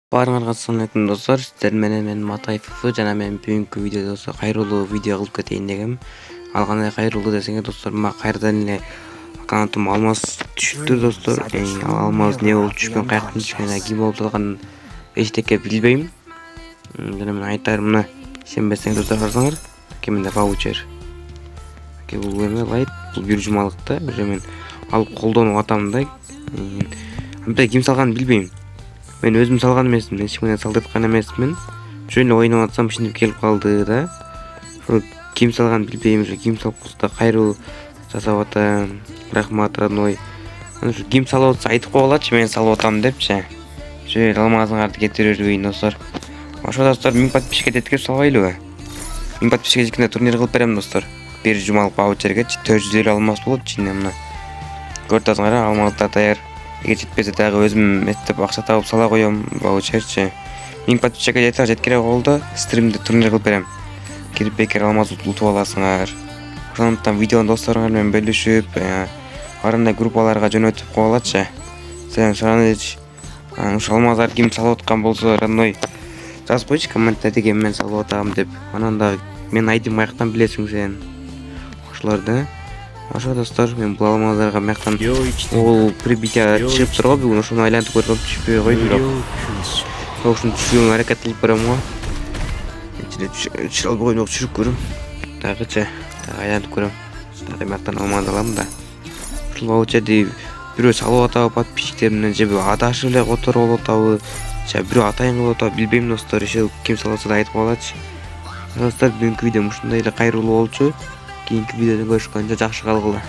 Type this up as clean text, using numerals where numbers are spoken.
Баарыңарга assalamu alaikum достор. Сиздер менен мен Матаев жана мен бүгүнкү видеодо кайрылуу видео кылып кетейин дегем. Ал кандай кайрылуу десеңер достор, мага кайрадан эле аккаунтума алмаз түшүптү достор. Ал алмаз не болуп түшкөн, каяктан түшкөн, ким болуп жатканын эчтеке билбейм. Жана мен айтарым, мына ишенбесеңер достор карасаңар, кеминде ваучер. Бул эме лайт, бул бир жумалыкта, уже мен алып колдонуп атам да. Анда ким салганын билбейм. Мен өзүм салган эмесмин, эч кимден салдырткан эмесмин. Ошо эле ойноп атсам ушинтип келип калды да. Ким салганын билбейм, ушу ким салып калса да кайрылуу жасап атам. Рахмат, родной. Ушу ким салып атса айтып койгулачы, мен салып атам депчи. Ошо эле алмазыңарды кетире бербейин достор. Ошо достор 1000 подписчикке теткирип салбайлыбы? 1000 подписчикке жеткенде турнир кылып берем достор. Бир жумалык ваучерге 450 алмаз болот ичинде мына. Көрүп атасыңар, алмаздар даяр. Эгер жетпесе дагы өзүм эстеп акча табып сала коем, ваучерчи. 1000 подписчикке жеткире колду, стримде турнир кылып берем. Кирип бекер алмаз утуп аласыңар. Ошондуктан видеону досторуңар менен бөлүшүп, арнайы группаларга жөнөтүп койгулачы. Сен сураныч, ушу алмаздар ким салып аткан болсо, родной жазып койчу комментте ким мен салып атам деп. Анан дагы мен айдым каяктан билесиң сен. Ошолорду ошо достор, мен бул алмаздарга мыяктан ол прибитие чыгып турго бүгүн, ошону айлантып көргөм, түшпөй койду бирок. Ошону түшүрүүгө аракет кылып көрөм го. Түшүрө албай койдум, түшүрүп көрөм. Дагычы, айлантып көрөм. Дагы мыяктан алмаз алам да. Ушул ваучерди бирөө салып атабы подписчиктеримден, же адашып эле которуп алып атабы, же бирөө атайын кылып атабы билбейм достор. Ошо ким салып атса да айтып койгулачы. Достор, бүгүнкү видеом ушундай эле кайрылуу болчу. Кийинки видеодо көрүшкөнчө жакшы калгыла.